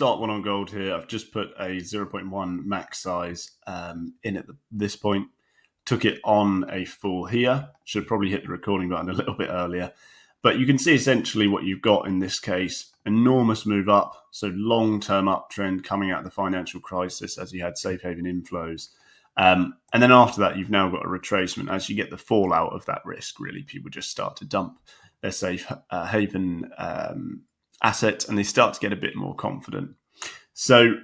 Start one on gold here. I've just put a 0.1 max size in at this point. Took it on a full here. Should probably hit the recording button a little bit earlier. But you can see essentially what you've got in this case. Enormous move up. So long-term uptrend coming out of the financial crisis as you had safe haven inflows. And then after that, you've now got a retracement as you get the fallout of that risk, really. People just start to dump their safe haven assets and they start to get a bit more confident. So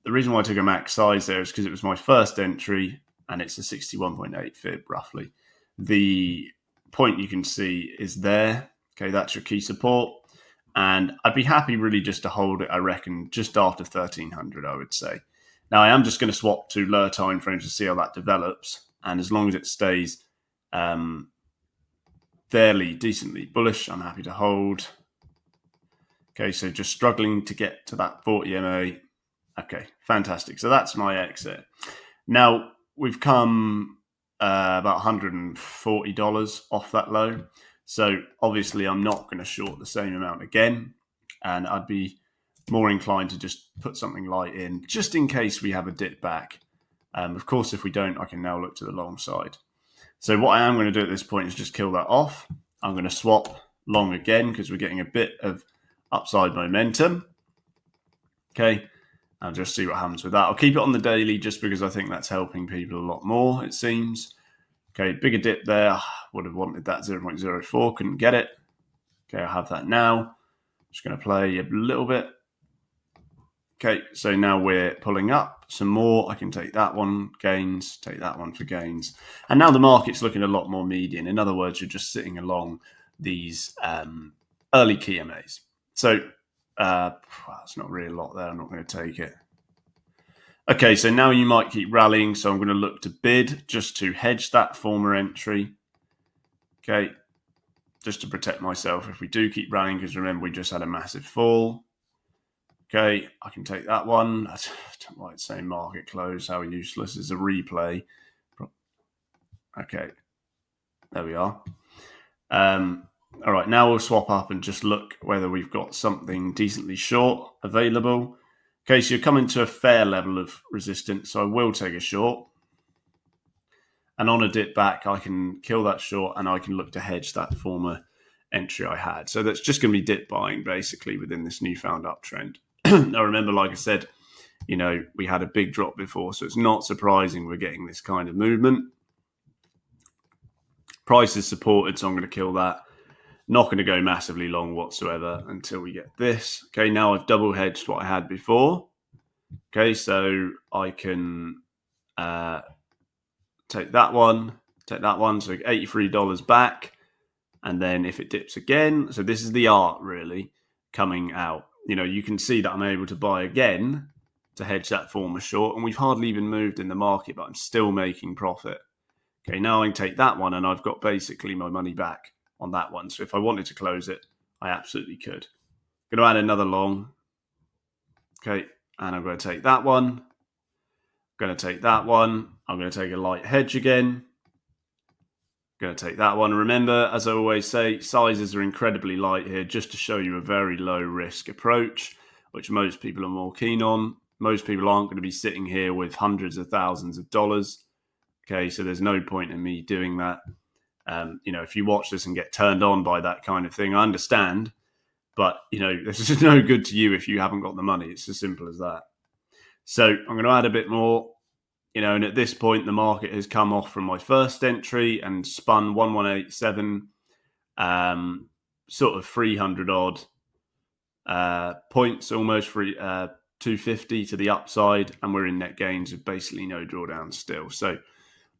the reason why I took a max size there is because it was my first entry and it's a 61.8 fib roughly. The point you can see is there. Okay, that's your key support. And I'd be happy really just to hold it, I reckon, just after 1300, I would say. Now, I am just going to swap to lower time frames to see how that develops. And as long as it stays fairly decently bullish, I'm happy to hold. Okay, so just struggling to get to that 40 MA. Okay, fantastic. So that's my exit. Now, we've come about $140 off that low. So obviously, I'm not going to short the same amount again. And I'd be more inclined to just put something light in, just in case we have a dip back. Of course, if we don't, I can now look to the long side. So what I am going to do at this point is just kill that off. I'm going to swap long again because we're getting a bit of upside momentum. Okay, I'll just see what happens with that. I'll keep it on the daily just because I think that's helping people a lot more, it seems. Okay, bigger dip there. Would have wanted that 0.04, couldn't get it. Okay, I have that now. Just going to play a little bit. Okay, so now we're pulling up some more. I can take that one, gains, take that one for gains. And now the market's looking a lot more median. In other words, you're just sitting along these early key MAs. So that's not really a lot there. I'm not going to take it. Okay, so now you might keep rallying. So I'm going to look to bid just to hedge that former entry. Okay, just to protect myself if we do keep rallying, because remember, we just had a massive fall. Okay, I can take that one. I don't like saying market close. How useless is a replay? Okay, there we are. All right, now we'll swap up and just look whether we've got something decently short available. Okay, so you're coming to a fair level of resistance, so I will take a short. And on a dip back, I can kill that short and I can look to hedge that former entry I had. So that's just going to be dip buying basically within this newfound uptrend. Now, remember, like I said, we had a big drop before, so it's not surprising we're getting this kind of movement. Price is supported, so I'm going to kill that. Not going to go massively long whatsoever until we get this. Okay, now I've double hedged what I had before. Okay, so I can take that one, so $83 back. And then if it dips again, so this is the art really coming out. You can see that I'm able to buy again to hedge that former short, and we've hardly even moved in the market, but I'm still making profit. Okay, now I can take that one, and I've got basically my money back on that one. So if I wanted to close it, I absolutely could. I'm going to add another long. Okay, and I'm going to take that one. I'm going to take that one. I'm going to take a light hedge again. Going to take that one. Remember, as I always say, sizes are incredibly light here just to show you a very low risk approach, which most people are more keen on. Most people aren't going to be sitting here with hundreds of thousands of dollars. Okay, so there's no point in me doing that. If you watch this and get turned on by that kind of thing, I understand. But, this is no good to you if you haven't got the money. It's as simple as that. So I'm going to add a bit more. And at this point, the market has come off from my first entry and spun 1187, sort of 300 odd points, almost 250 to the upside, and we're in net gains with basically no drawdown still. So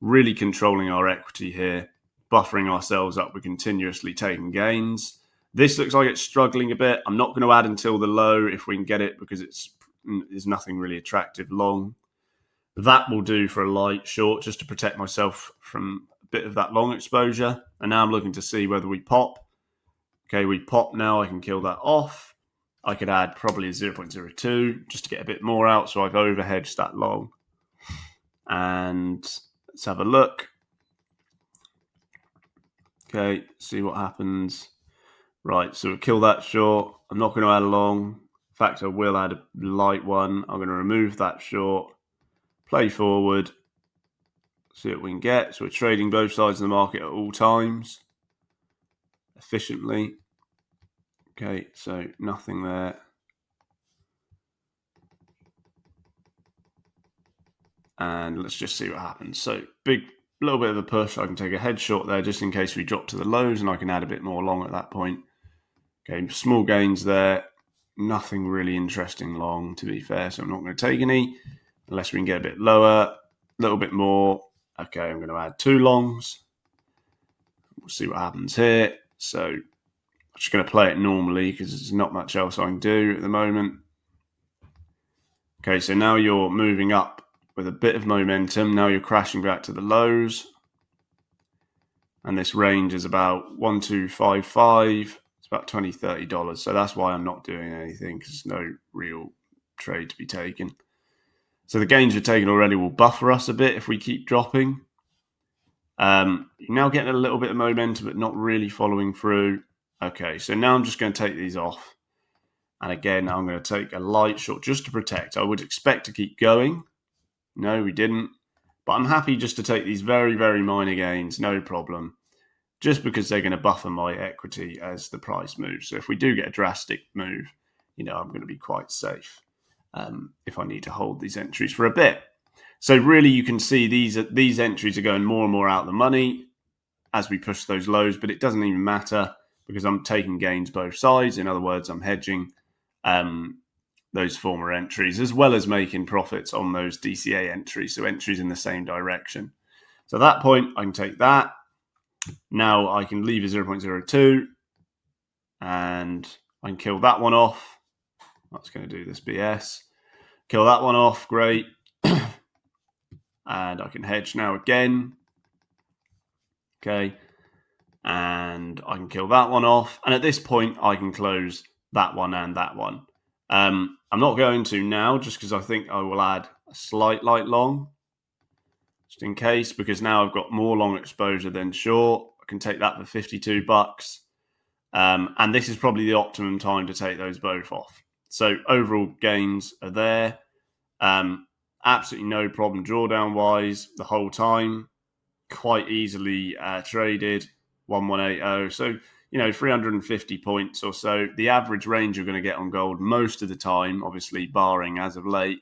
really controlling our equity here, buffering ourselves up. We're continuously taking gains. This looks like it's struggling a bit. I'm not going to add until the low if we can get it because there's nothing really attractive long. That will do for a light short just to protect myself from a bit of that long exposure. And now I'm looking to see whether we pop. Okay, we pop now. I can kill that off. I could add probably a 0.02 just to get a bit more out. So I've overhedged that long. And let's have a look. Okay, see what happens. Right, so we'll kill that short. I'm not going to add a long. fact, I will add a light one. I'm going to remove that short, play forward, see what we can get. So we're trading both sides of the market at all times efficiently. Okay, so nothing there. And let's just see what happens. So little bit of a push. I can take a head short there just in case we drop to the lows, and I can add a bit more long at that point. Okay, small gains there. Nothing really interesting long, to be fair, so I'm not going to take any unless we can get a bit lower, a little bit more. Okay, I'm going to add 2 longs. We'll see what happens here. So I'm just going to play it normally because there's not much else I can do at the moment. Okay, so now you're moving up with a bit of momentum. Now you're crashing back to the lows. And this range is about 1255. It's about $20, $30. So that's why I'm not doing anything, because there's no real trade to be taken. So the gains we've taken already will buffer us a bit if we keep dropping. You're now getting a little bit of momentum, but not really following through. Okay, so now I'm just going to take these off. And again, I'm going to take a light short just to protect. I would expect to keep going. No, we didn't. But I'm happy just to take these very, very minor gains, no problem. Just because they're going to buffer my equity as the price moves. So if we do get a drastic move, I'm going to be quite safe if I need to hold these entries for a bit. So really you can see these entries are going more and more out of the money as we push those lows, but it doesn't even matter because I'm taking gains both sides. In other words, I'm hedging those former entries as well as making profits on those DCA entries, so entries in the same direction. So at that point, I can take that. Now I can leave a 0.02 and I can kill that one off. That's going to do this BS. Kill that one off, great. And I can hedge now again. Okay. And I can kill that one off. And at this point, I can close that one and that one. I'm not going to now just because I think I will add a slight light long just in case, because now I've got more long exposure than short. I can take that for $52. And this is probably the optimum time to take those both off. So overall gains are there. Absolutely no problem drawdown wise the whole time. Quite easily traded 1180. So 350 points or so. The average range you're going to get on gold most of the time, obviously barring as of late,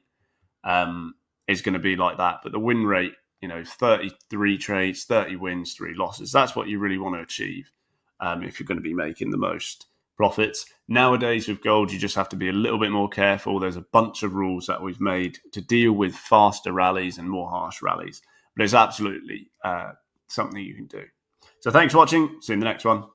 is going to be like that. But the win rate, 33 trades, 30 wins, 3 losses. That's what you really want to achieve if you're going to be making the most profits. Nowadays with gold, you just have to be a little bit more careful. There's a bunch of rules that we've made to deal with faster rallies and more harsh rallies. But it's absolutely something you can do. So thanks for watching. See you in the next one.